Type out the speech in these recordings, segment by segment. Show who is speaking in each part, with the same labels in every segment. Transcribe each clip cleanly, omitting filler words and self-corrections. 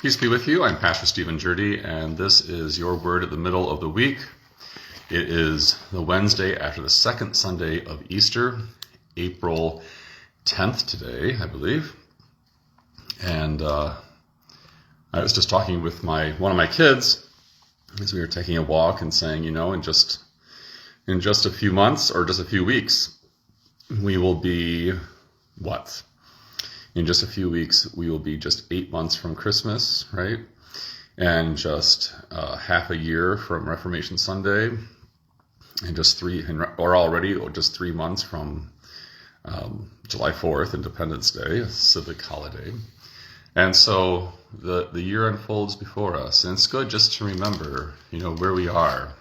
Speaker 1: Peace be with you. I'm Pastor Stephen Gjerde, and this is your word at the middle of the week. It is the Wednesday after the second Sunday of Easter, April 10th today, I believe. And I was just talking with one of my kids as we were taking a walk and saying, in just a few months or just a few weeks, we will be what? In just a few weeks, we will be just 8 months from Christmas, right? And just half a year from Reformation Sunday, and just just 3 months from July 4th, Independence Day, a civic holiday. And so the year unfolds before us, and it's good just to remember, where we are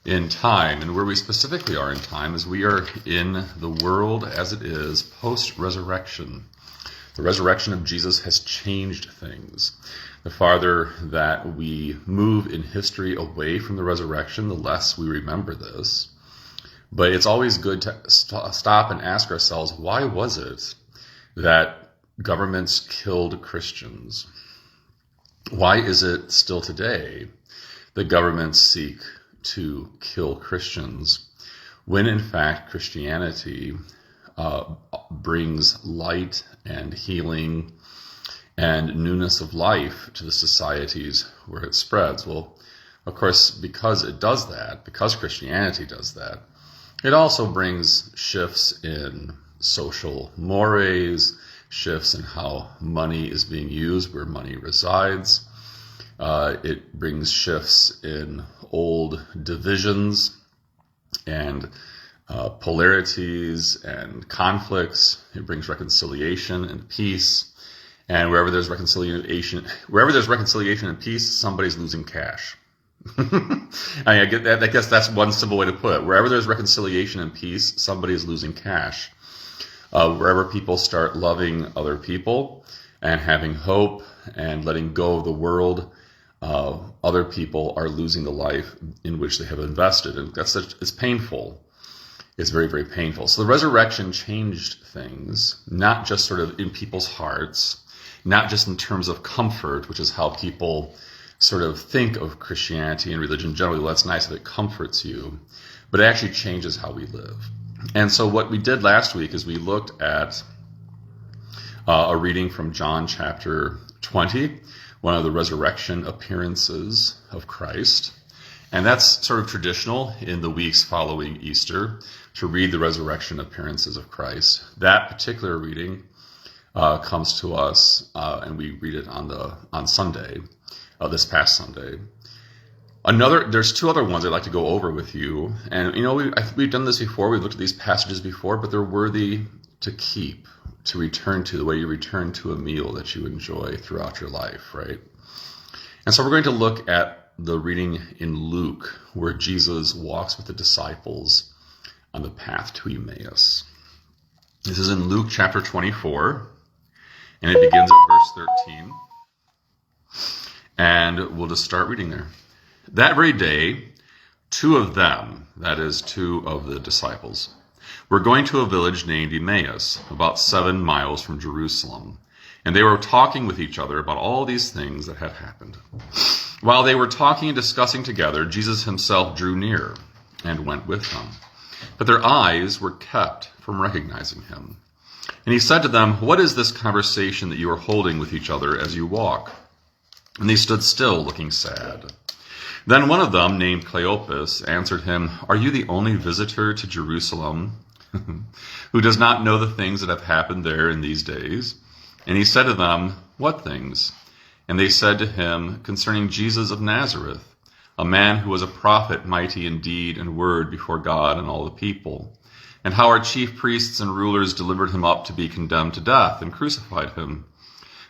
Speaker 1: in time, and where we specifically are in time is we are in the world as it is post-resurrection. The resurrection of Jesus has changed things. The farther that we move in history away from the resurrection, the less we remember this. But it's always good to stop and ask ourselves, why was it that governments killed Christians? Why is it still today that governments seek to kill Christians, when in fact Christianity brings light and healing and newness of life to the societies where it spreads? Well, of course, because it does that, because Christianity does that, it also brings shifts in social mores, shifts in how money is being used, where money resides. It brings shifts in old divisions and polarities and conflicts. It brings reconciliation and peace. And wherever there's reconciliation and peace, somebody's losing cash. I get that. I guess that's one simple way to put it. Wherever there's reconciliation and peace, somebody is losing cash. Wherever people start loving other people and having hope and letting go of the world, other people are losing the life in which they have invested. And it's painful. It's very, very painful. So the resurrection changed things, not just sort of in people's hearts, not just in terms of comfort, which is how people sort of think of Christianity and religion generally. Well, that's nice if it comforts you, but it actually changes how we live. And so what we did last week is we looked at a reading from John chapter 20, one of the resurrection appearances of Christ. And that's sort of traditional in the weeks following Easter, to read the resurrection appearances of Christ. That particular reading comes to us, and we read it on Sunday, this past Sunday. There's two other ones I'd like to go over with you. And, we've done this before. We've looked at these passages before, but they're worthy to keep, to return to, the way you return to a meal that you enjoy throughout your life, right? And so we're going to look at the reading in Luke, where Jesus walks with the disciples on the path to Emmaus. This is in Luke chapter 24, and it begins at verse 13. And we'll just start reading there. That very day, two of them, that is, two of the disciples, were going to a village named Emmaus, about 7 miles from Jerusalem. And they were talking with each other about all these things that had happened. While they were talking and discussing together, Jesus himself drew near and went with them. But their eyes were kept from recognizing him. And he said to them, "What is this conversation that you are holding with each other as you walk?" And they stood still, looking sad. Then one of them, named Cleopas, answered him, "Are you the only visitor to Jerusalem who does not know the things that have happened there in these days?" And he said to them, "What things?" And they said to him, "Concerning Jesus of Nazareth, a man who was a prophet, mighty in deed and word before God and all the people, and how our chief priests and rulers delivered him up to be condemned to death and crucified him.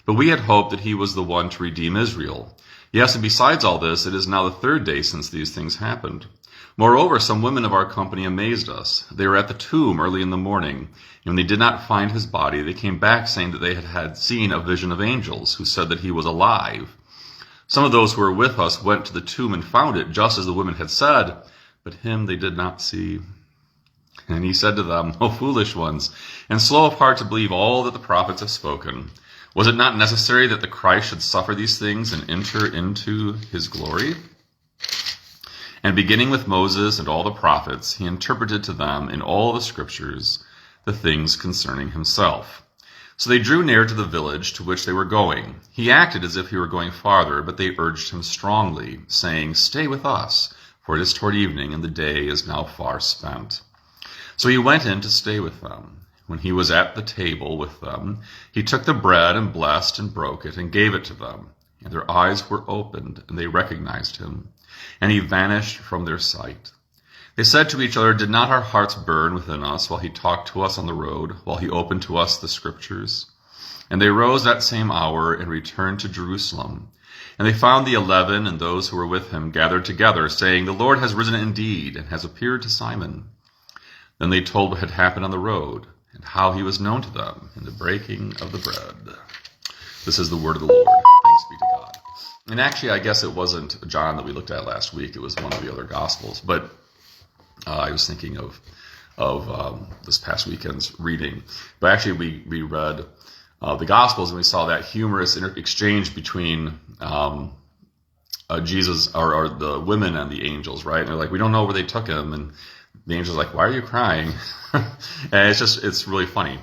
Speaker 1: But we had hoped that he was the one to redeem Israel. Yes, and besides all this, it is now the 3rd day since these things happened. Moreover, some women of our company amazed us. They were at the tomb early in the morning, and when they did not find his body, they came back saying that they had seen a vision of angels who said that he was alive. Some of those who were with us went to the tomb and found it just as the women had said, but him they did not see." And he said to them, "O foolish ones, and slow of heart to believe all that the prophets have spoken. Was it not necessary that the Christ should suffer these things and enter into his glory? And beginning with Moses and all the prophets, he interpreted to them in all the scriptures the things concerning himself. So they drew near to the village to which they were going. He acted as if he were going farther, but they urged him strongly, saying, "Stay with us, for it is toward evening, and the day is now far spent." So he went in to stay with them. When he was at the table with them, he took the bread and blessed and broke it and gave it to them. And their eyes were opened, and they recognized him. And he vanished from their sight. They said to each other, "Did not our hearts burn within us while he talked to us on the road, while he opened to us the scriptures?" And they rose that same hour and returned to Jerusalem. And they found the 11 and those who were with him gathered together, saying, "The Lord has risen indeed and has appeared to Simon." Then they told what had happened on the road, and how he was known to them in the breaking of the bread. This is the word of the Lord. Thanks be to God. And actually, I guess it wasn't John that we looked at last week. It was one of the other Gospels. But I was thinking of this past weekend's reading. But actually, we read the Gospels, and we saw that humorous exchange between Jesus or the women and the angels, right? And they're like, "We don't know where they took him." And the angel's like, "Why are you crying?" And it's really funny.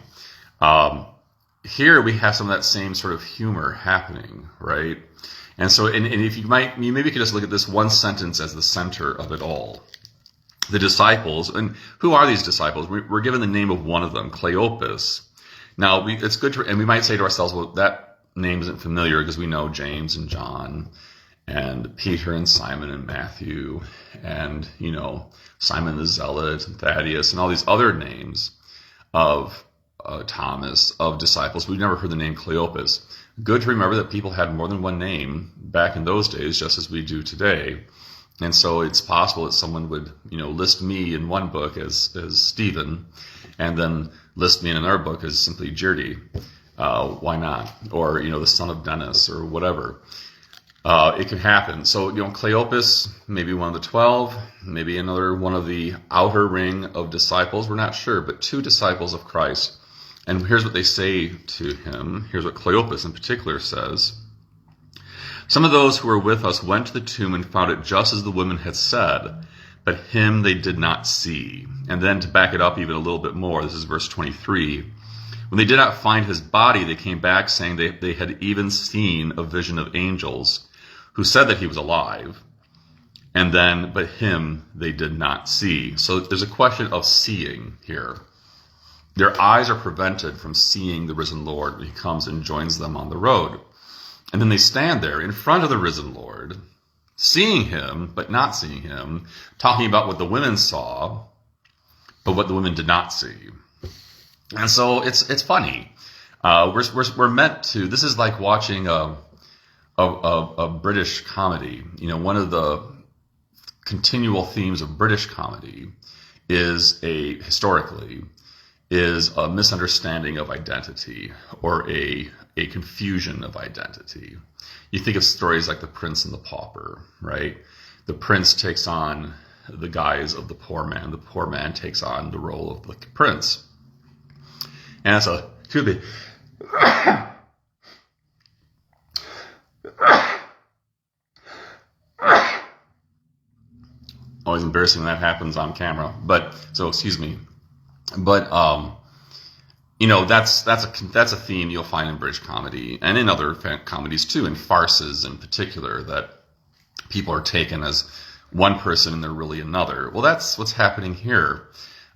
Speaker 1: Here we have some of that same sort of humor happening, right? And so, and if you maybe could just look at this one sentence as the center of it all. The disciples, and who are these disciples? We're given the name of one of them, Cleopas. Now, it's good to, and we might say to ourselves, well, that name isn't familiar because we know James and John and Peter and Simon and Matthew and, Simon the Zealot and Thaddeus and all these other names of Thomas, of disciples. We've never heard the name Cleopas. Good to remember that people had more than one name back in those days, just as we do today. And so it's possible that someone would, list me in one book as Stephen, and then list me in another book as simply Gjerde. Why not? Or, the son of Dennis, or whatever. It can happen. So, Cleopas, maybe one of the 12, maybe another one of the outer ring of disciples. We're not sure, but 2 disciples of Christ. And here's what they say to him. Here's what Cleopas in particular says. "Some of those who were with us went to the tomb and found it just as the women had said, but him they did not see." And then to back it up even a little bit more, this is verse 23. "When they did not find his body, they came back saying they had even seen a vision of angels who said that he was alive. And then, but him they did not see." So there's a question of seeing here. Their eyes are prevented from seeing the risen Lord when he comes and joins them on the road. And then they stand there in front of the risen Lord, seeing him, but not seeing him, talking about what the women saw, but what the women did not see. And so it's funny. We're meant to, this is like watching a British comedy. One of the continual themes of British comedy historically, is a misunderstanding of identity, or a confusion of identity. You think of stories like The Prince and the Pauper, right? The prince takes on the guise of the poor man. The poor man takes on the role of the prince. And that's always embarrassing when that happens on camera. Excuse me. But that's a theme you'll find in British comedy and in other comedies too, in farces in particular, that people are taken as one person and they're really another. Well, that's what's happening here.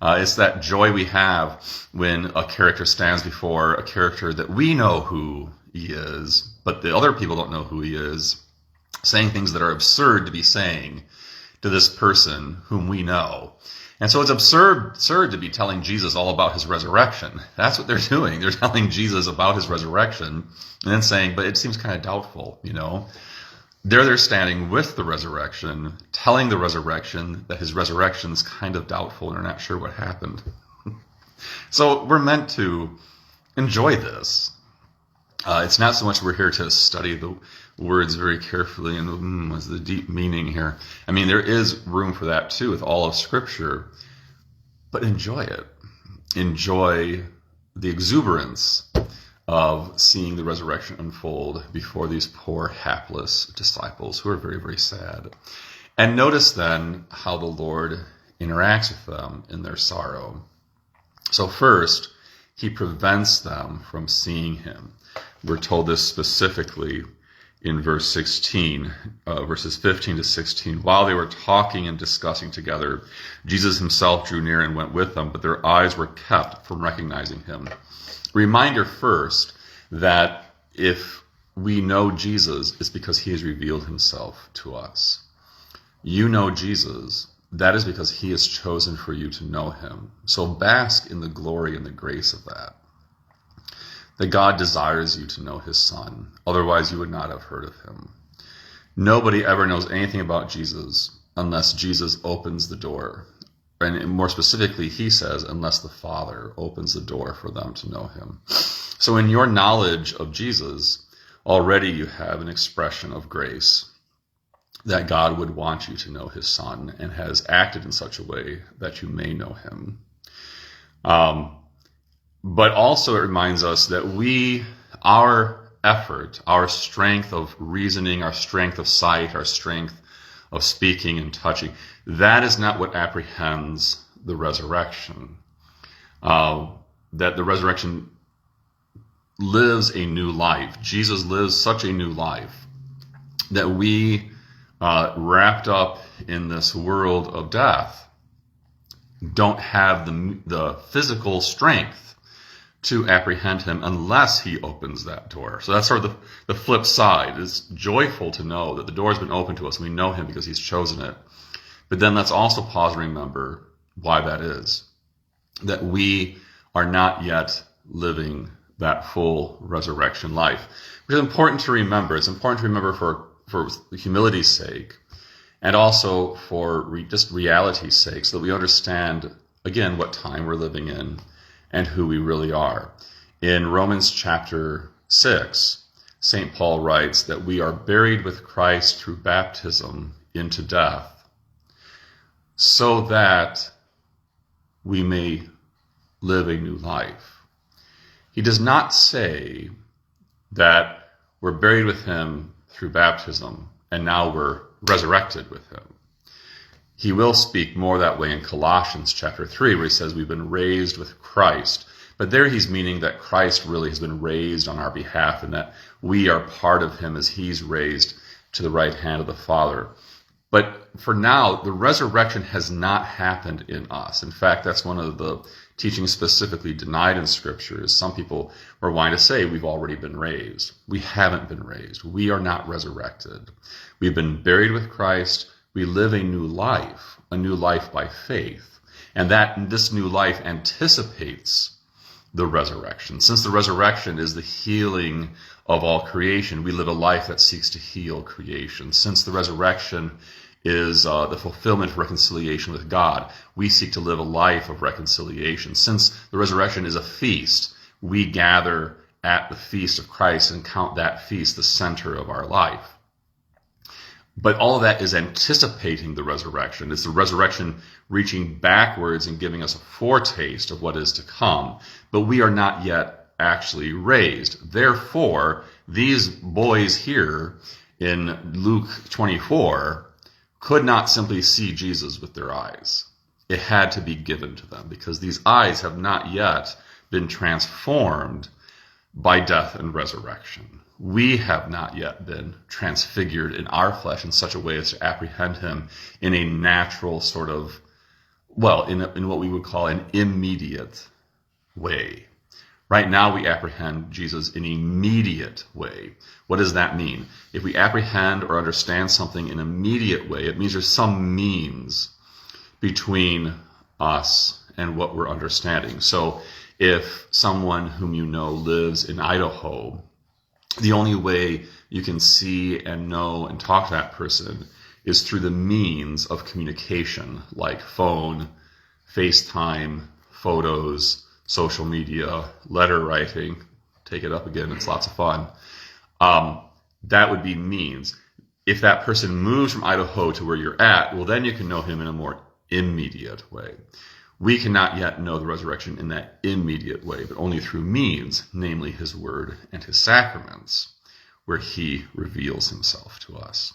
Speaker 1: It's that joy we have when a character stands before a character that we know who he is, but the other people don't know who he is, saying things that are absurd to be saying to this person whom we know. And so it's absurd to be telling Jesus all about his resurrection. That's what they're doing. They're telling Jesus about his resurrection and then saying, but it seems kind of doubtful, They're standing with the resurrection, telling the resurrection that his resurrection is kind of doubtful and they're not sure what happened. So we're meant to enjoy this. It's not so much we're here to study the words very carefully and what's the deep meaning here. I mean, there is room for that too with all of Scripture, but enjoy it. Enjoy the exuberance of seeing the resurrection unfold before these poor, hapless disciples who are very, very sad. And notice then how the Lord interacts with them in their sorrow. So first, he prevents them from seeing him. We're told this specifically in verse 16, verses 15 to 16. While they were talking and discussing together, Jesus himself drew near and went with them, but their eyes were kept from recognizing him. Reminder first that if we know Jesus, it's because he has revealed himself to us. You know Jesus, that is because he has chosen for you to know him. So bask in the glory and the grace of that. That God desires you to know his Son. Otherwise, you would not have heard of him. Nobody ever knows anything about Jesus unless Jesus opens the door. And more specifically, he says, unless the Father opens the door for them to know him. So in your knowledge of Jesus, already you have an expression of grace that God would want you to know his Son and has acted in such a way that you may know him. But also it reminds us that our effort, our strength of reasoning, our strength of sight, our strength of speaking and touching, that is not what apprehends the resurrection. That the resurrection lives a new life. Jesus lives such a new life that we, wrapped up in this world of death, don't have the physical strength to apprehend him unless he opens that door. So that's sort of the flip side. It's joyful to know that the door has been opened to us and we know him because he's chosen it. But then let's also pause and remember why that is. That we are not yet living that full resurrection life. Which is important to remember. It's important to remember for humility's sake and also for just reality's sake, so that we understand, again, what time we're living in and who we really are. In Romans chapter 6, St. Paul writes that we are buried with Christ through baptism into death, so that we may live a new life. He does not say that we're buried with him through baptism and now we're resurrected with him. He will speak more that way in Colossians chapter 3, where he says we've been raised with Christ. But there he's meaning that Christ really has been raised on our behalf and that we are part of him as he's raised to the right hand of the Father. But for now, the resurrection has not happened in us. In fact, that's one of the teachings specifically denied in Scripture. Is some people were wanting to say we've already been raised. We haven't been raised. We are not resurrected. We've been buried with Christ. We live a new life by faith. And this new life anticipates the resurrection. Since the resurrection is the healing of all creation, we live a life that seeks to heal creation. Since the resurrection is the fulfillment of reconciliation with God, we seek to live a life of reconciliation. Since the resurrection is a feast, we gather at the feast of Christ and count that feast the center of our life. But all of that is anticipating the resurrection. It's the resurrection reaching backwards and giving us a foretaste of what is to come. But we are not yet actually raised. Therefore, these boys here in Luke 24 could not simply see Jesus with their eyes. It had to be given to them because these eyes have not yet been transformed by death and resurrection. We have not yet been transfigured in our flesh in such a way as to apprehend him in a natural sort of, in what we would call an immediate way. Right now we apprehend Jesus in an immediate way. What does that mean? If we apprehend or understand something in an immediate way, it means there's some means between us and what we're understanding. So if someone whom you know lives in Idaho, the only way you can see and know and talk to that person is through the means of communication, like phone, FaceTime, photos, social media, letter writing. Take it up again, it's lots of fun. That would be means. If that person moves from Idaho to where you're at, well, then you can know him in a more immediate way. We cannot yet know the resurrection in that immediate way, but only through means, namely his word and his sacraments, where he reveals himself to us.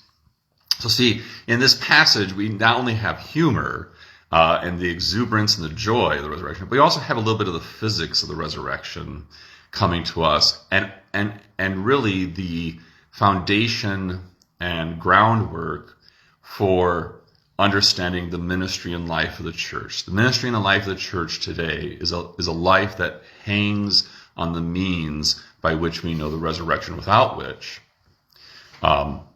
Speaker 1: So see, in this passage, we not only have humor and the exuberance and the joy of the resurrection, but we also have a little bit of the physics of the resurrection coming to us, and really the foundation and groundwork for understanding the ministry and life of the church. The ministry and the life of the church today is a life that hangs on the means by which we know the resurrection, without which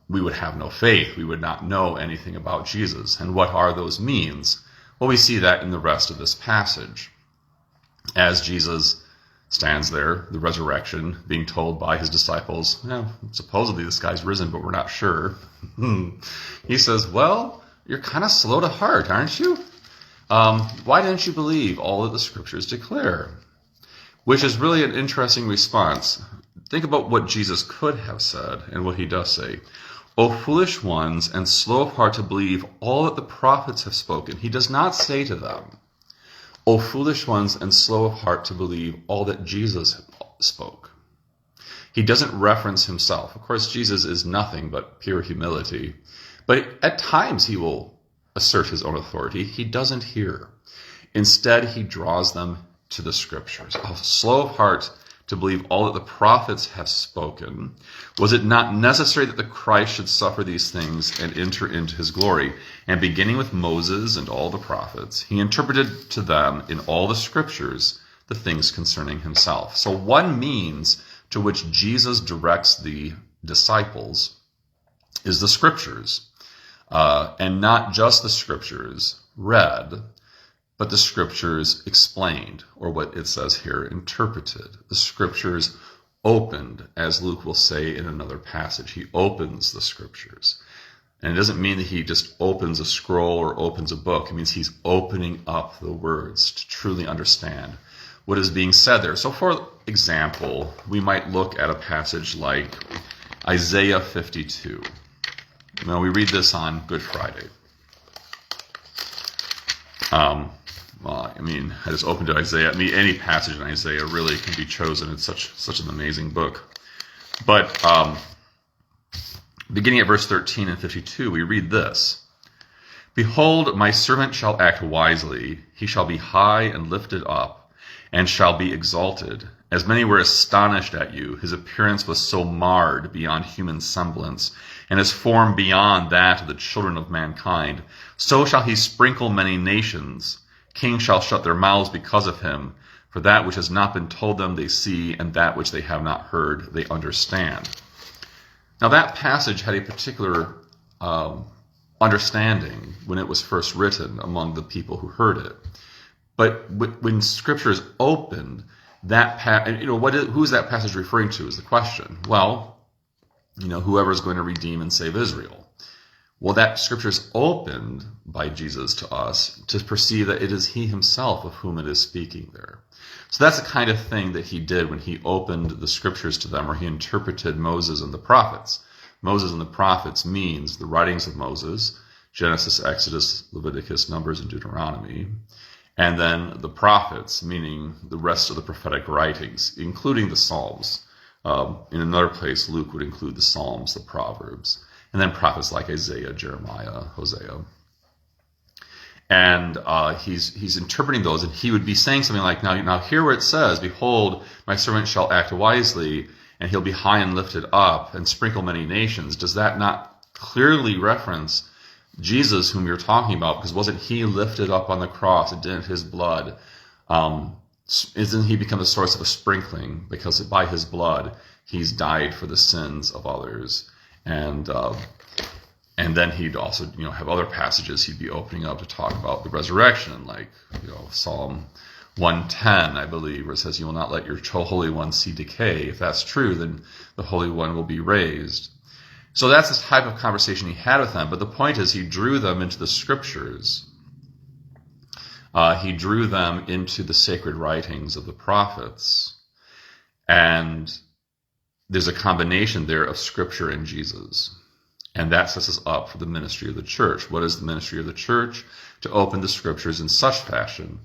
Speaker 1: we would have no faith. We would not know anything about Jesus. And what are those means? Well, we see that in the rest of this passage. As Jesus stands there, the resurrection, being told by his disciples, supposedly this guy's risen, but we're not sure. He says, well, you're kind of slow to heart, aren't you? Why didn't you believe all that the scriptures declare? Which is really an interesting response. Think about what Jesus could have said and what he does say. O foolish ones, and slow of heart to believe all that the prophets have spoken. He does not say to them, O foolish ones, and slow of heart to believe all that Jesus spoke. He doesn't reference himself. Of course, Jesus is nothing but pure humility. But at times he will assert his own authority. He doesn't hear. Instead, he draws them to the scriptures. O slow of heart to believe all that the prophets have spoken. Was it not necessary that the Christ should suffer these things and enter into his glory? And beginning with Moses and all the prophets, he interpreted to them in all the scriptures the things concerning himself. So one means to which Jesus directs the disciples is the scriptures. And not just the scriptures read, but the scriptures explained, or what it says here, interpreted. The scriptures opened, as Luke will say in another passage. He opens the scriptures. And it doesn't mean that he just opens a scroll or opens a book. It means he's opening up the words to truly understand what is being said there. So for example, we might look at a passage like Isaiah 52. Now we read this on Good Friday. I just opened to Isaiah. Any passage in Isaiah really can be chosen. It's such an amazing book. But beginning at verse 13 and 52, we read this. Behold, my servant shall act wisely. He shall be high and lifted up, and shall be exalted. As many were astonished at you, his appearance was so marred beyond human semblance, and his form beyond that of the children of mankind. So shall he sprinkle many nations. Kings shall shut their mouths because of him, for that which has not been told them they see, and that which they have not heard they understand. Now that passage had a particular understanding when it was first written among the people who heard it. But when Scripture is opened, who is that passage referring to is the question. Well, whoever is going to redeem and save Israel. Well, that scripture is opened by Jesus to us to perceive that it is he himself of whom it is speaking there. So that's the kind of thing that he did when he opened the scriptures to them, or he interpreted Moses and the prophets. Moses and the prophets means the writings of Moses, Genesis, Exodus, Leviticus, Numbers, and Deuteronomy. And then the prophets, meaning the rest of the prophetic writings, including the Psalms. In another place, Luke would include the Psalms, the Proverbs. And then prophets like Isaiah, Jeremiah, Hosea. And he's interpreting those, and he would be saying something like, now here where it says, behold, my servant shall act wisely, and he'll be high and lifted up, and sprinkle many nations. Does that not clearly reference Jesus, whom you're talking about? Because wasn't he lifted up on the cross, and didn't his blood, isn't he become the source of a sprinkling? Because by his blood, he's died for the sins of others. And then he'd also, have other passages he'd be opening up to talk about the resurrection, like, Psalm 110, I believe, where it says, you will not let your Holy One see decay. If that's true, then the Holy One will be raised. So that's the type of conversation he had with them. But the point is, he drew them into the scriptures. He drew them into the sacred writings of the prophets. And there's a combination there of scripture and Jesus. And that sets us up for the ministry of the church. What is the ministry of the church? To open the scriptures in such fashion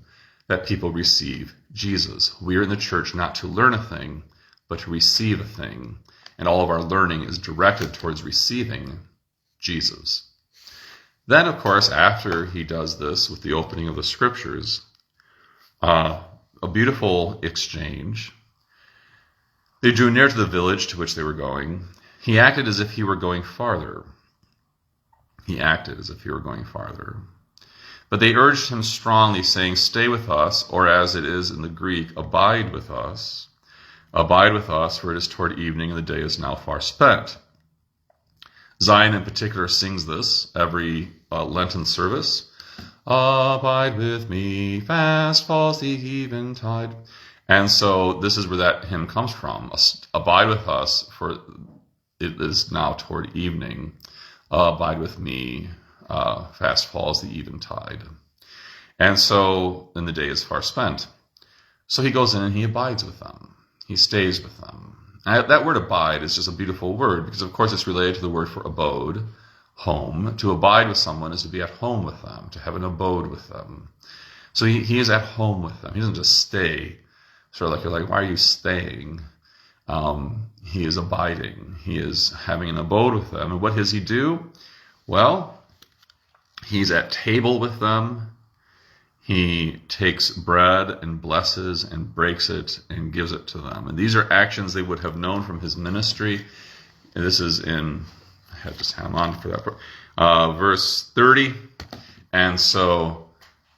Speaker 1: that people receive Jesus. We are in the church not to learn a thing, but to receive a thing. And all of our learning is directed towards receiving Jesus. Then, of course, after he does this with the opening of the scriptures, a beautiful exchange. They drew near to the village to which they were going. He acted as if he were going farther. But they urged him strongly, saying, "Stay with us," or as it is in the Greek, "Abide with us. Abide with us, for it is toward evening, and the day is now far spent." Zion in particular sings this every Lenten service. "Abide with me, fast falls the eventide." And so this is where that hymn comes from. Abide with us, for it is now toward evening. Abide with me, fast falls the eventide. And so, then the day is far spent. So he goes in and he abides with them. He stays with them. And that word abide is just a beautiful word because, of course, it's related to the word for abode, home. To abide with someone is to be at home with them, to have an abode with them. So he is at home with them. He doesn't just stay. Sort of like, you're like, why are you staying? He is abiding. He is having an abode with them. And what does he do? Well, he's at table with them. He takes bread and blesses and breaks it and gives it to them. And these are actions they would have known from his ministry. And this is in, I had to hang on for that part, verse 30. And so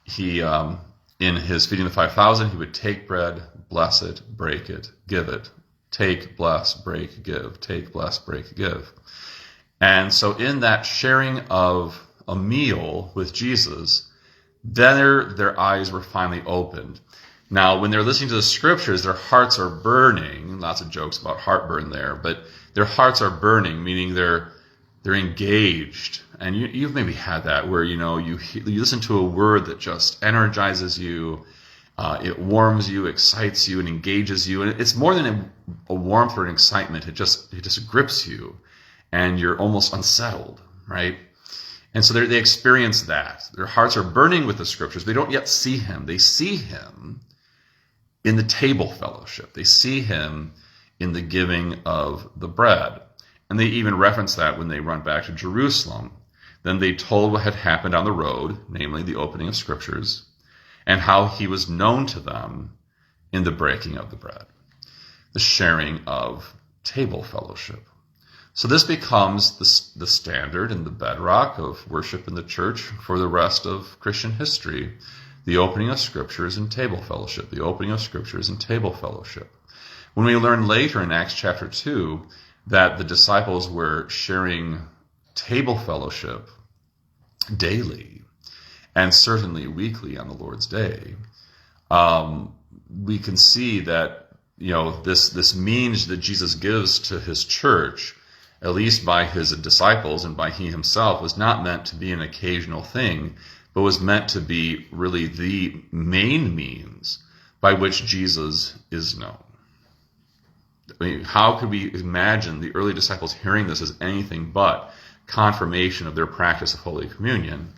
Speaker 1: he, in his feeding the 5,000, he would take bread, bless it, break it, give it. Take, bless, break, give. Take, bless, break, give. And so in that sharing of a meal with Jesus, then their eyes were finally opened. Now, when they're listening to the scriptures, their hearts are burning. Lots of jokes about heartburn there, but their hearts are burning, meaning they're engaged. And you've maybe had that where, you listen to a word that just energizes you. It warms you, excites you, and engages you. And it's more than a warmth or an excitement. It just grips you, and you're almost unsettled, right? And so they experience that. Their hearts are burning with the scriptures. They don't yet see him. They see him in the table fellowship. They see him in the giving of the bread. And they even reference that when they run back to Jerusalem. Then they told what had happened on the road, namely the opening of scriptures, and how he was known to them in the breaking of the bread, the sharing of table fellowship. So this becomes the standard and the bedrock of worship in the church for the rest of Christian history, the opening of scriptures and table fellowship, the opening of scriptures and table fellowship. When we learn later in Acts chapter 2 that the disciples were sharing table fellowship daily, and certainly weekly on the Lord's Day, we can see that this means that Jesus gives to his church, at least by his disciples and by he himself, was not meant to be an occasional thing, but was meant to be really the main means by which Jesus is known. I mean, how could we imagine the early disciples hearing this as anything but confirmation of their practice of Holy Communion?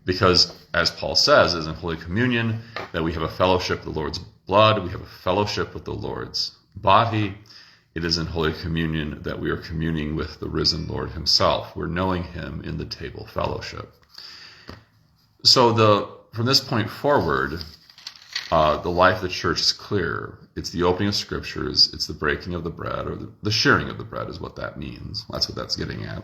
Speaker 1: Because, as Paul says, is in Holy Communion that we have a fellowship with the Lord's blood, we have a fellowship with the Lord's body. It is in Holy Communion that we are communing with the risen Lord himself. We're knowing him in the table fellowship. So from this point forward, the life of the church is clear. It's the opening of scriptures, it's the breaking of the bread, or the sharing of the bread is what that means. That's what that's getting at.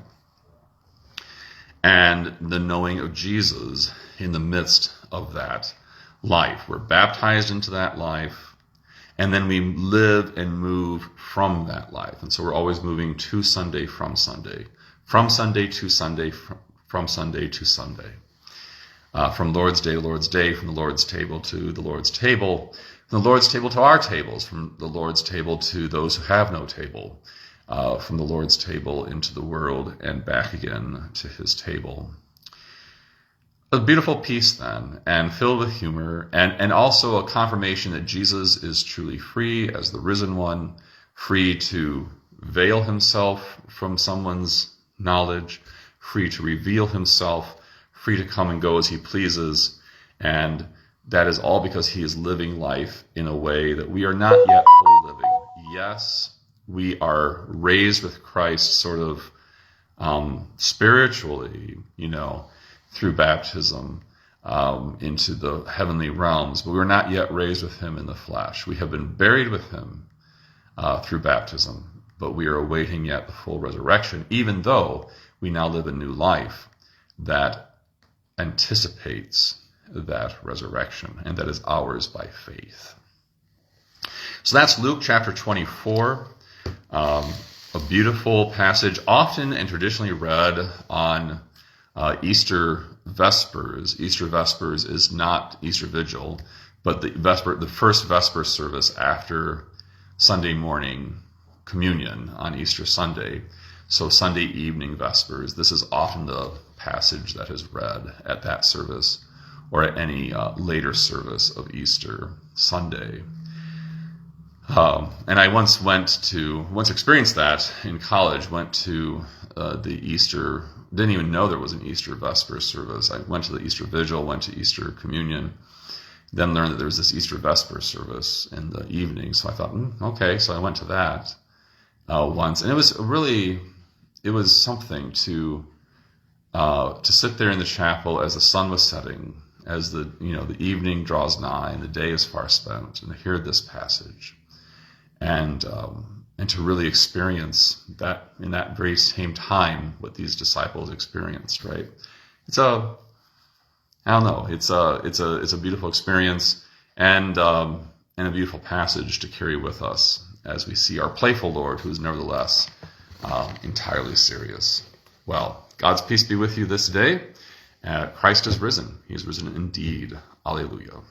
Speaker 1: And the knowing of Jesus in the midst of that life. We're baptized into that life, and then we live and move from that life. And so we're always moving to Sunday from Sunday, from Sunday to Sunday, from Sunday to Sunday. From Lord's Day to Lord's Day, from the Lord's table to the Lord's table, from the Lord's table to our tables, from the Lord's table to those who have no table, from the Lord's table into the world and back again to his table. A beautiful piece then, and filled with humor, and also a confirmation that Jesus is truly free as the risen one, free to veil himself from someone's knowledge, free to reveal himself, free to come and go as he pleases, and that is all because he is living life in a way that we are not yet fully living. Yes, we are raised with Christ sort of spiritually, through baptism into the heavenly realms, but we're not yet raised with him in the flesh. We have been buried with him through baptism, but we are awaiting yet the full resurrection, even though we now live a new life that anticipates that resurrection, and that is ours by faith. So that's Luke chapter 24, a beautiful passage, often and traditionally read on Easter Vespers. Easter Vespers is not Easter Vigil, but the first Vesper service after Sunday morning communion on Easter Sunday. So Sunday evening Vespers. This is often the passage that is read at that service or at any later service of Easter Sunday. And I once experienced that in college, went to the Easter, didn't even know there was an Easter Vesper service. I went to the Easter Vigil, went to Easter Communion, then learned that there was this Easter Vesper service in the evening. So I thought, okay, so I went to that once. And it was something to sit there in the chapel as the sun was setting, as the evening draws nigh and the day is far spent, and to hear this passage, and to really experience that in that very same time what these disciples experienced. Right? It's a beautiful experience and a beautiful passage to carry with us as we see our playful Lord, who is nevertheless entirely serious. Well, God's peace be with you this day. Christ is risen. He is risen indeed. Alleluia.